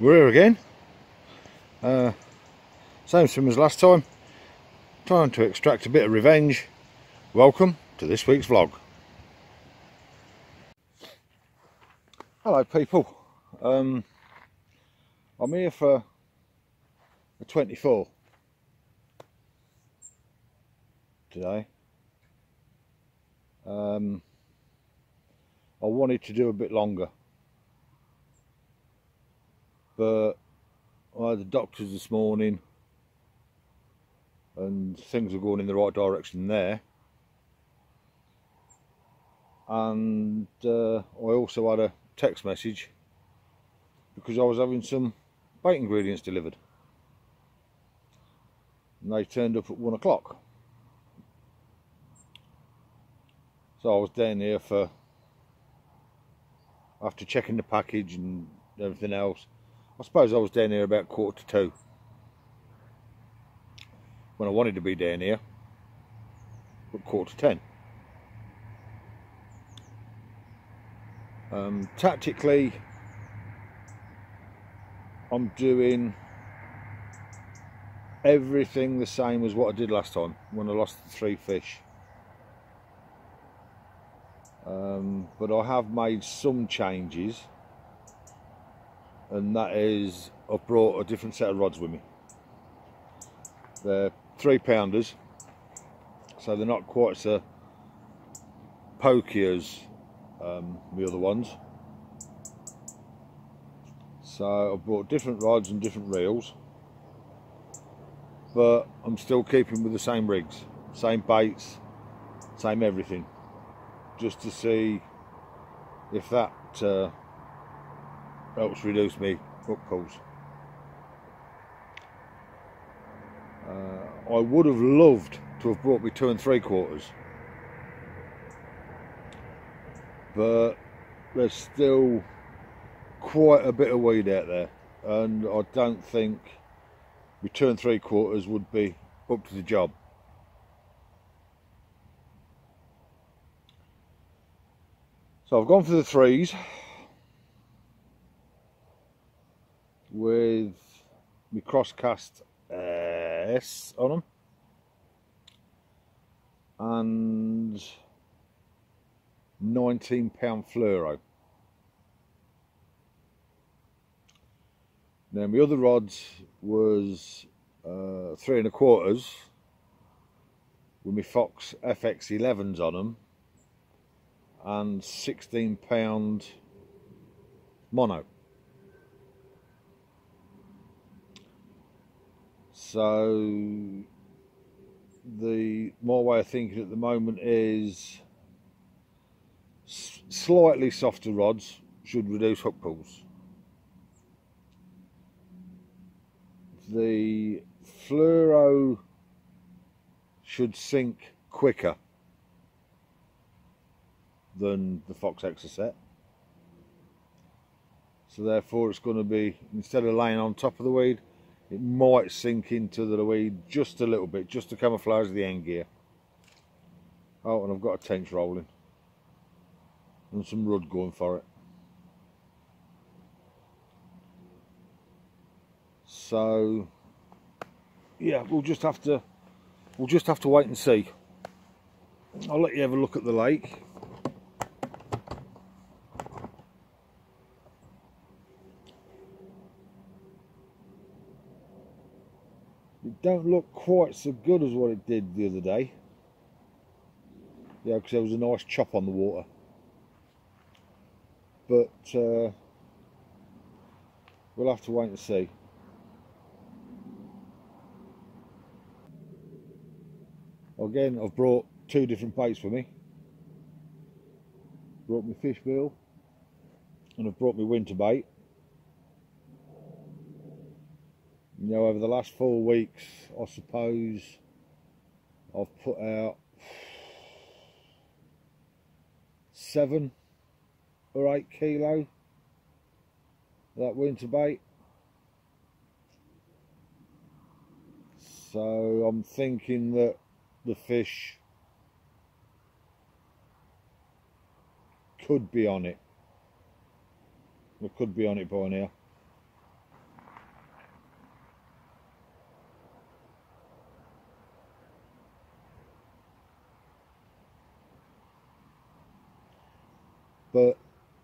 We're here again. Same swim as last time. Trying to extract a bit of revenge. Welcome to this week's vlog. Hello people. I'm here for a 24 today. I wanted to do a bit longer, but I had the doctors this morning and things are going in the right direction there, and I also had a text message because I was having some bait ingredients delivered and they turned up at 1 o'clock. So I was down here for, after checking the package and everything else, I suppose I was down here about 1:45 when I wanted to be down here, but 9:45. Tactically, I'm doing everything the same as what I did last time when I lost the 3 fish. But I have made some changes, and that is I've brought a different set of rods with me. They're 3-pounders, so they're not quite so pokey as the other ones. So I've brought different rods and different reels, but I'm still keeping with the same rigs, same baits, same everything, just to see if that helps reduce me hook pulls. I would have loved to have brought me 2 3/4, but there's still quite a bit of weed out there, and I don't think my 2 3/4 would be up to the job. So I've gone for the 3s with my Crosscast S on them and 19-pound fluoro. Now my other rods was 3 1/4 with my Fox FX11s on them and 16-pound mono. So my way of thinking at the moment is slightly softer rods should reduce hook pulls. The fluoro should sink quicker than the Fox Exocet, so therefore it's going to be, instead of laying on top of the weed, it might sink into the weed just a little bit, just to camouflage the end gear. Oh, and I've got a tench rolling and some rud going for it. So yeah, we'll just have to wait and see. I'll let you have a look at the lake. It don't look quite so good as what it did the other day. Yeah, because there was a nice chop on the water. But we'll have to wait and see. Again, I've brought 2 different baits with me. Brought my fish bill and I've brought my winter bait. You know, over the last 4 weeks, I suppose I've put out 7 or 8 kilo of that winter bait. So I'm thinking that the fish could be on it. We could be on it by now. but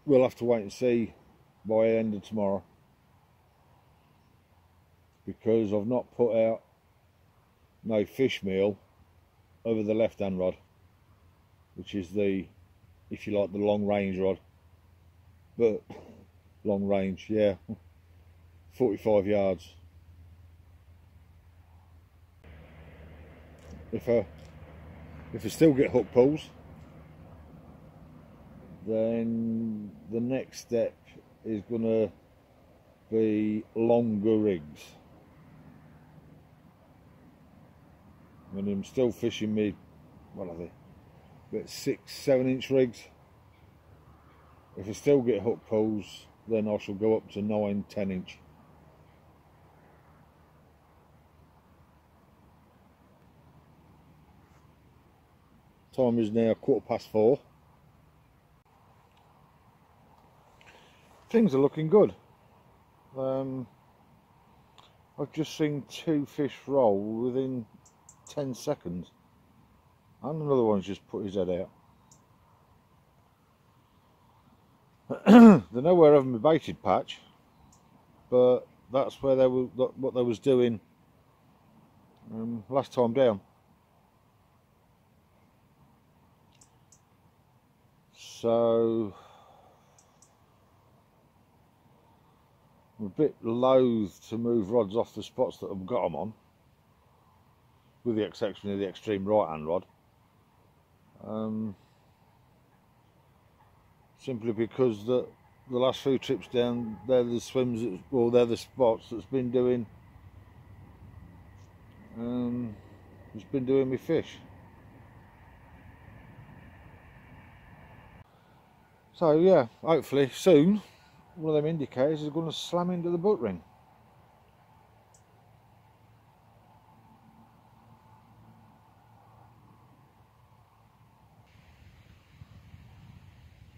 we'll have to wait and see by the end of tomorrow, because I've not put out no fish meal over the left hand rod, which is the, if you like, the long range rod. But long range, yeah, 45 yards. If I still get hook pulls, then the next step is going to be longer rigs. I mean, I'm still fishing me, what are they, about 6-7 inch rigs. If I still get hook pulls, then I shall go up to 9-10 inch. Time is now 4:15. Things are looking good. I've just seen 2 fish roll within 10 seconds, and another one's just put his head out. They're nowhere over my baited patch, but that's where they were, what they was doing last time down. So I'm a bit loath to move rods off the spots that I've got them on, with the exception of the extreme right hand rod, simply because the last few trips down, they're the swims that, or they're the spots that's been doing me fish. So yeah, hopefully soon one of them indicators is going to slam into the butt ring.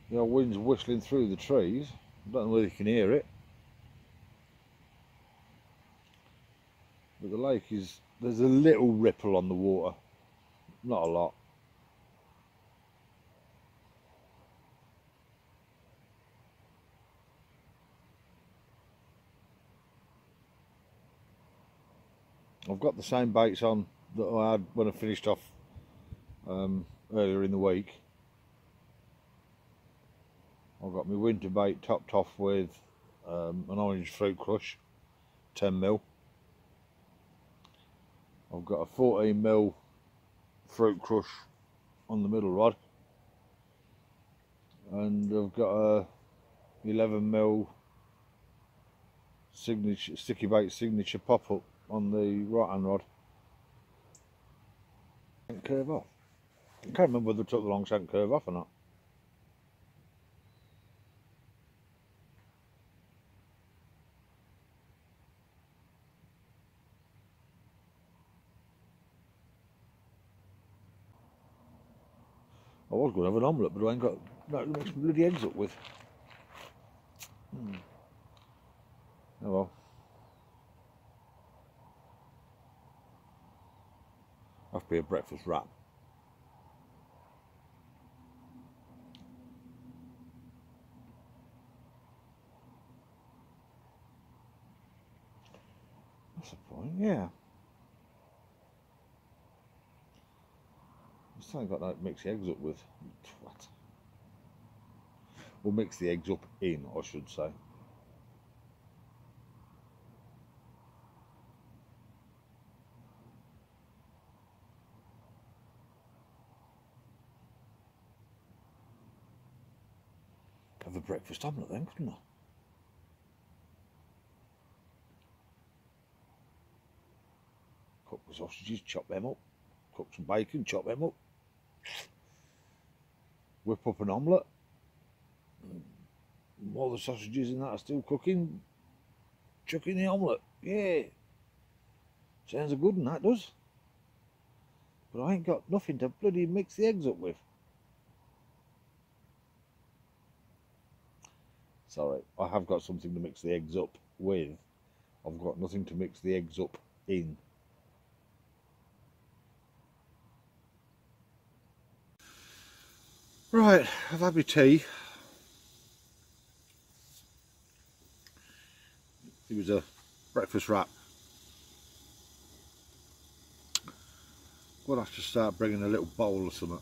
The old wind's whistling through the trees. I don't know whether you can hear it, but the lake is, there's a little ripple on the water, not a lot. I've got the same baits on that I had when I finished off earlier in the week. I've got my winter bait topped off with an orange fruit crush, 10mm. I've got a 14mm fruit crush on the middle rod, and I've got a 11mm signature sticky bait signature pop-up on the right hand rod. Curve off. I can't remember whether I took the long shank curve off or not. I was going to have an omelette, but I ain't got no to mix my bloody eggs up with. Oh well. Have to be a breakfast wrap. That's the point, yeah. I still ain't got no to mix the eggs up with. Twat. We'll mix the eggs up in, I should say. Have a breakfast omelette then, couldn't I? Cook the sausages, chop them up. Cook some bacon, chop them up. Whip up an omelette. While the sausages and that are still cooking, chuck in the omelette. Yeah. Sounds a good one, that does. But I ain't got nothing to bloody mix the eggs up with. Sorry, I have got something to mix the eggs up with. I've got nothing to mix the eggs up in. Right, I've had my tea. is a breakfast wrap. We'll have to start bringing a little bowl or something,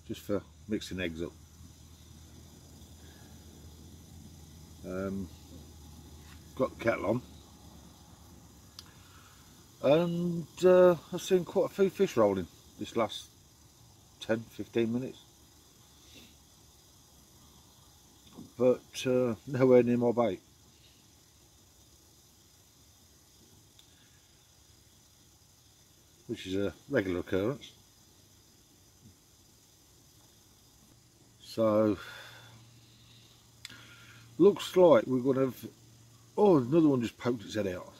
just for mixing eggs up. Got the kettle on, and I've seen quite a few fish rolling this last 10-15 minutes, but nowhere near my bait, which is a regular occurrence. So looks like we're going to have, oh, another one just poked its head out.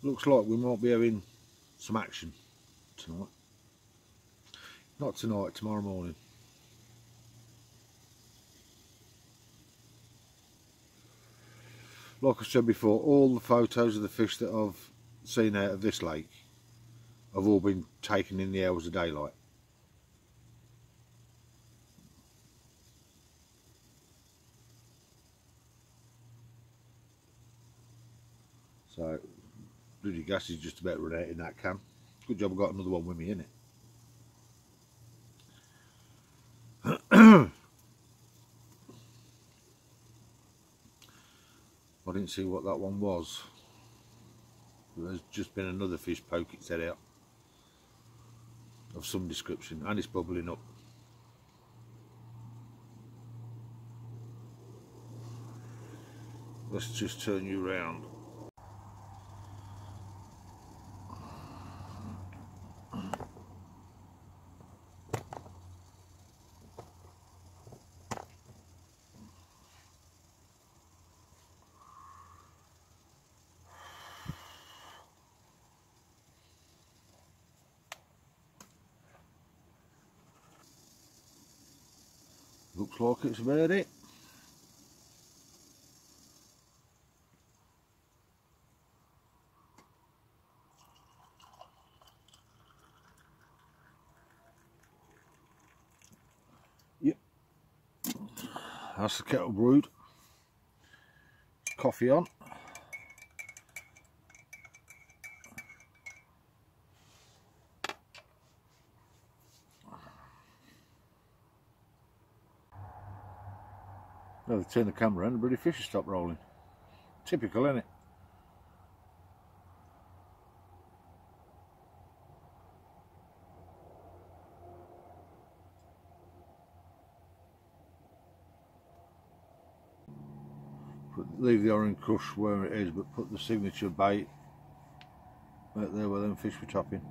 Looks like we might be having some action tonight. Not tonight, tomorrow morning. Like I said before, all the photos of the fish that I've seen out of this lake have all been taken in the hours of daylight. So, bloody gas is just about run out in that can. Good job I got another one with me in it. I didn't see what that one was. There's just been another fish poke its head out of some description, and it's bubbling up. Let's just turn you round. Looks like it's about it. Yep, that's the kettle brewed. Coffee on. Now they turn the camera on, the bloody fish has stopped rolling. Typical, isn't it? Leave the orange crush where it is, but put the signature bait right there where them fish were topping.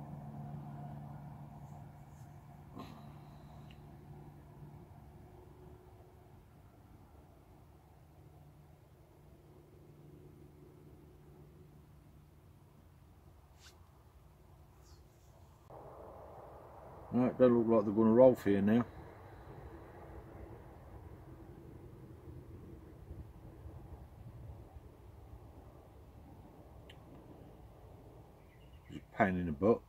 Right, don't look like they're going to roll for you now. Just a pain in the butt.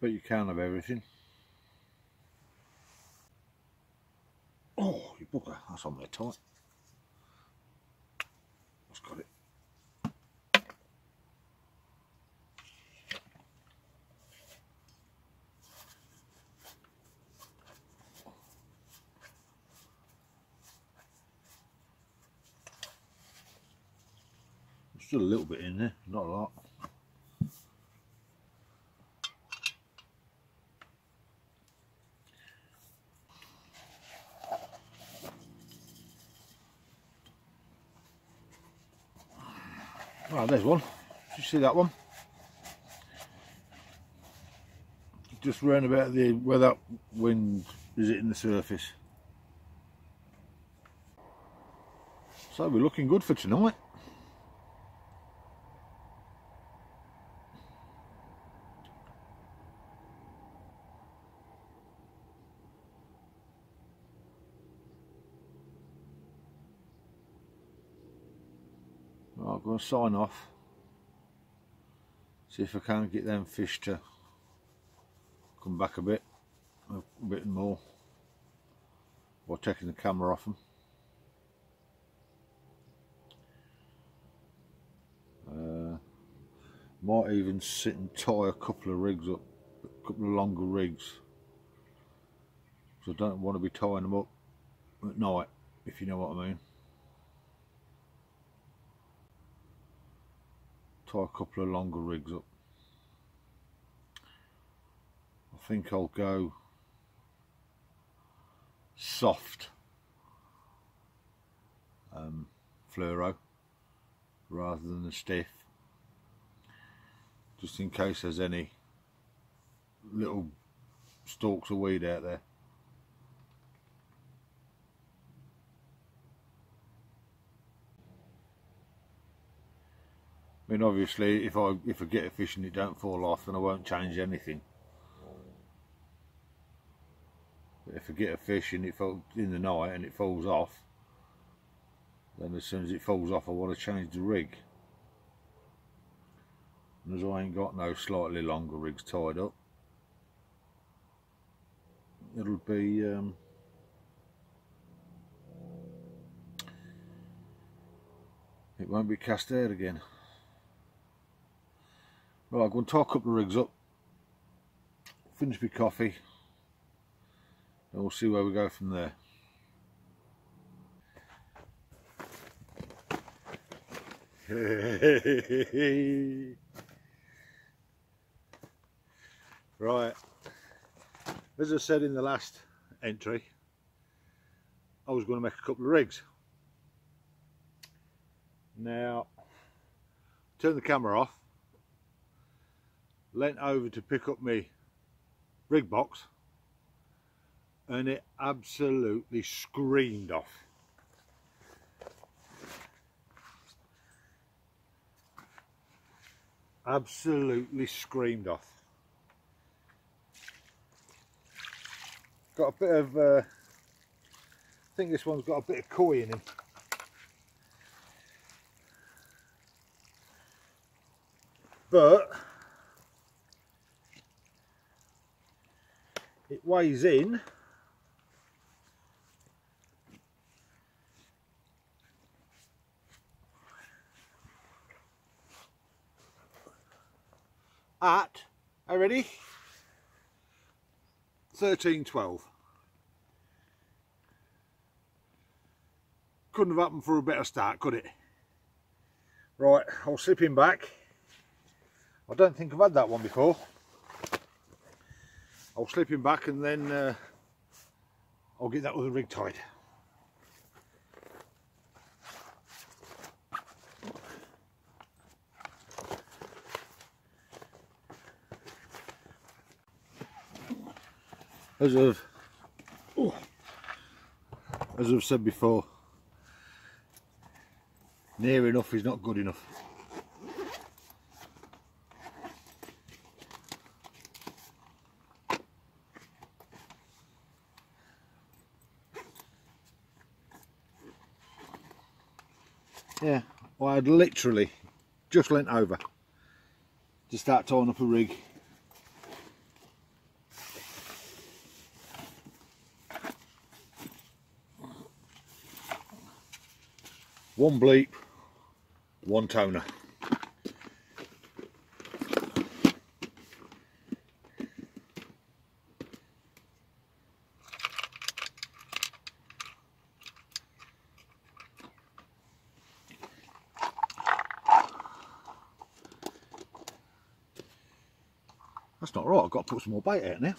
But you can't have everything. Oh, you bugger, that's on there tight. That's got it. There's still a little bit in there, not a lot. Oh, there's one. Did you see that one? Just round about where that wind is hitting the surface. So we're looking good for tonight. I'm going to sign off, see if I can get them fish to come back a bit more while taking the camera off them. Might even sit and tie a couple of rigs up, a couple of longer rigs, because I don't want to be tying them up at night, if you know what I mean. Tie a couple of longer rigs up. I think I'll go soft fluoro rather than the stiff, just in case there's any little stalks of weed out there. I mean, obviously if I get a fish and it don't fall off, then I won't change anything. But if I get a fish and it falls in the night and it falls off, then as soon as it falls off I want to change the rig. And as I ain't got no slightly longer rigs tied up, it'll be it won't be cast out again. Well, I'm going to tie a couple of rigs up, finish my coffee, and we'll see where we go from there. Right, as I said in the last entry, I was going to make a couple of rigs. Now, turn the camera off, leant over to pick up my rig box, and it absolutely screamed off. Absolutely screamed off. Got a bit of I think this one's got a bit of koi in him. But it weighs in at, are you ready? 13-12. Couldn't have happened for a better start, could it? Right, I'll slip him back. I don't think I've had that one before. I'll slip him back and then I'll get that other rig tied. As I've said before, near enough is not good enough. Yeah, well, I had literally just leant over to start tying up a rig. One bleep, one toner. That's not right, I've got to put some more bait out now.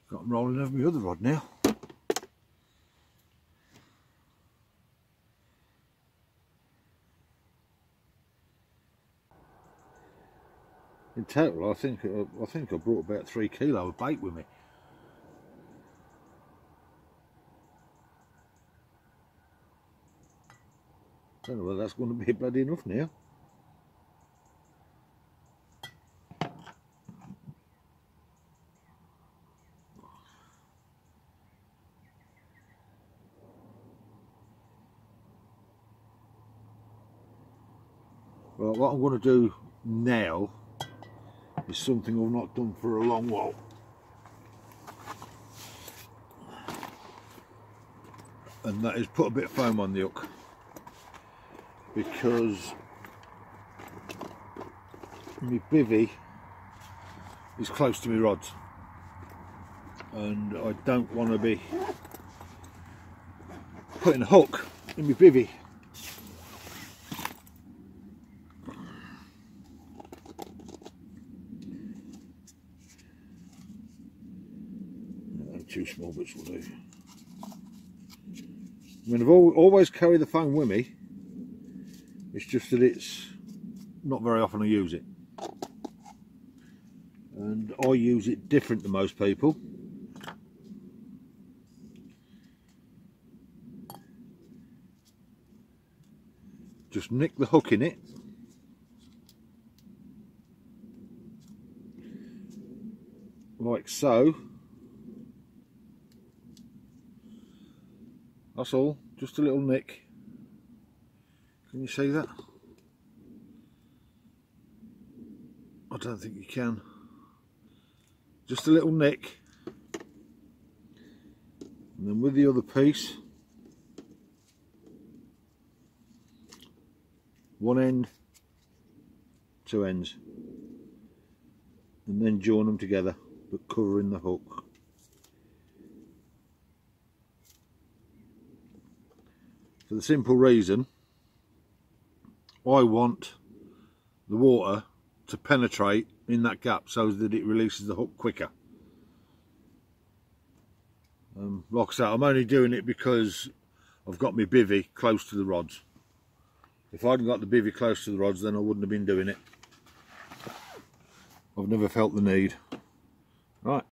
Got them rolling over my other rod now. In total, I think I brought about 3 kilo of bait with me. Don't know whether that's going to be bloody enough now. Well, what I'm going to do now is something I've not done for a long while. And that is put a bit of foam on the hook, because my bivvy is close to my rods and I don't want to be putting a hook in my bivvy. Two small bits will do. I mean, I've always carried the foam with me. It's just that it's not very often I use it, and I use it different than most people. Just nick the hook in it, like so. That's all, just a little nick. Can you see that? I don't think you can. Just a little nick. And then with the other piece, one end, two ends. And then join them together, but covering the hook. For the simple reason, I want the water to penetrate in that gap so that it releases the hook quicker. Like I say, I'm only doing it because I've got my bivvy close to the rods. If I hadn't got the bivvy close to the rods, then I wouldn't have been doing it. I've never felt the need. Right.